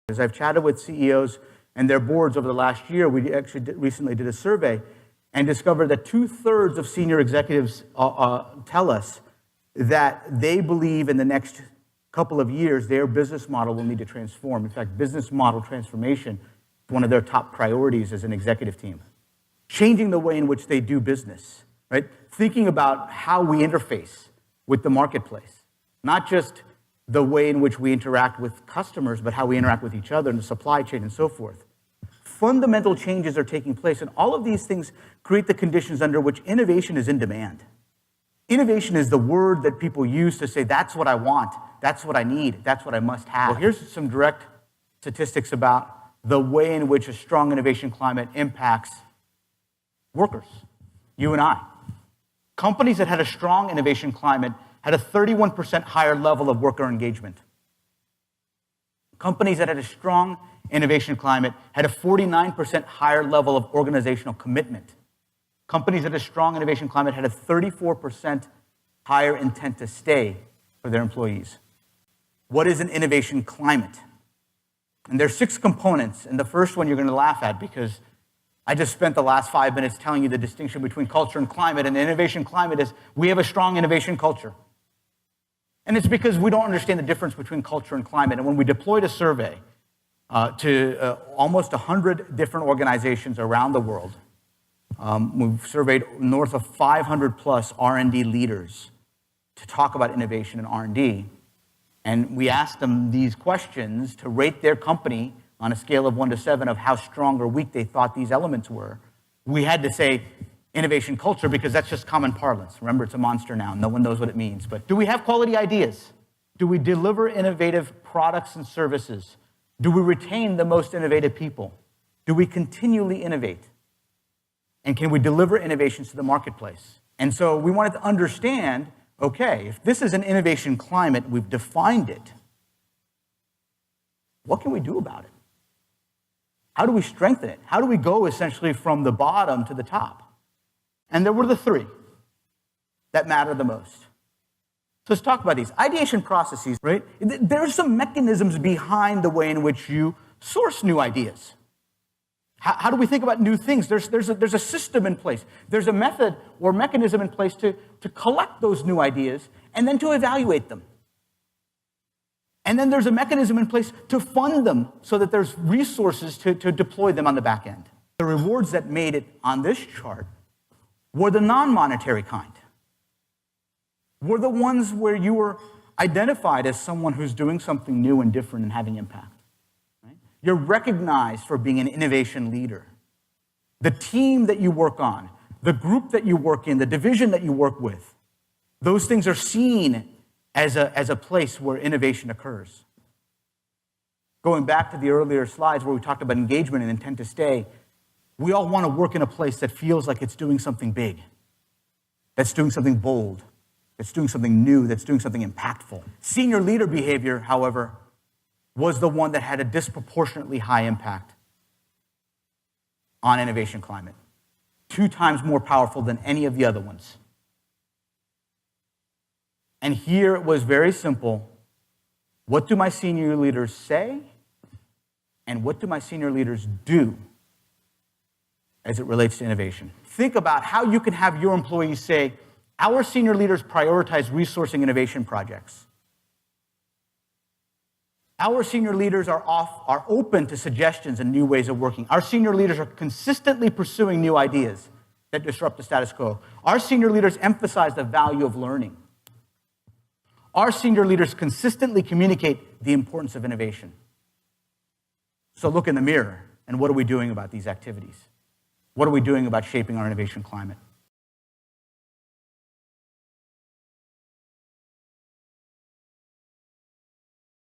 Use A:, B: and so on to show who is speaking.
A: As I've chatted with CEOs and their boards over the last year, we actually recently did a survey and discovered that 2/3 of senior executives tell us that they believe in the next couple of years their business model will need to transform. In fact, business model transformation is one of their top priorities as an executive team. Changing the way in which they do business, right? Thinking about how we interface with the marketplace, not just the way in which we interact with customers, but how we interact with each other in the supply chain and so forth. Fundamental changes are taking place, and all of these things create the conditions under which innovation is in demand. Innovation is the word that people use to say, that's what I want, that's what I need, that's what I must have. Well, here's some direct statistics about the way in which a strong innovation climate impacts workers, you and I. Companies that had a strong innovation climate had a 31% higher level of worker engagement. Companies that had a strong innovation climate had a 49% higher level of organizational commitment. Companies that had a strong innovation climate had a 34% higher intent to stay for their employees. What is an innovation climate? And there's 6 components, and the first one you're going to laugh at because I just spent the last 5 minutes telling you the distinction between culture and climate, and the innovation climate is we have a strong innovation culture. And it's because we don't understand the difference between culture and climate. And when we deployed a survey to almost 100 different organizations around the world, we've surveyed north of 500 plus R&D leaders to talk about innovation and R&D. And we asked them these questions to rate their company on a scale of 1 to 7 of how strong or weak they thought these elements were. We had to say innovation culture because that's just common parlance. Remember, it's a monster noun. No one knows what it means. But do we have quality ideas? Do we deliver innovative products and services? Do we retain the most innovative people? Do we continually innovate? And can we deliver innovations to the marketplace? And so we wanted to understand, okay, if this is an innovation climate, we've defined it, what can we do about it? How do we strengthen it? How do we go essentially from the bottom to the top? And there were the 3 that matter the most. So let's talk about these. Ideation processes, right? There are some mechanisms behind the way in which you source new ideas. How do we think about new things? There's a system in place. There's a method or mechanism in place to collect those new ideas and then to evaluate them. And then there's a mechanism in place to fund them so that there's resources to deploy them on the back end. The rewards that made it on this chart were the non-monetary kind. Were the ones where you were identified as someone who's doing something new and different and having impact. You're recognized for being an innovation leader. The team that you work on, the group that you work in, the division that you work with, those things are seen as a place where innovation occurs. Going back to the earlier slides where we talked about engagement and intent to stay, we all want to work in a place that feels like it's doing something big, that's doing something bold, that's doing something new, that's doing something impactful. Senior leader behavior, however, was the one that had a disproportionately high impact on innovation climate. 2 times more powerful than any of the other ones. And here it was very simple. What do my senior leaders say? And what do my senior leaders do as it relates to innovation? Think about how you can have your employees say, our senior leaders prioritize resourcing innovation projects. Our senior leaders are open to suggestions and new ways of working. Our senior leaders are consistently pursuing new ideas that disrupt the status quo. Our senior leaders emphasize the value of learning. Our senior leaders consistently communicate the importance of innovation. So look in the mirror, and what are we doing about these activities? What are we doing about shaping our innovation climate?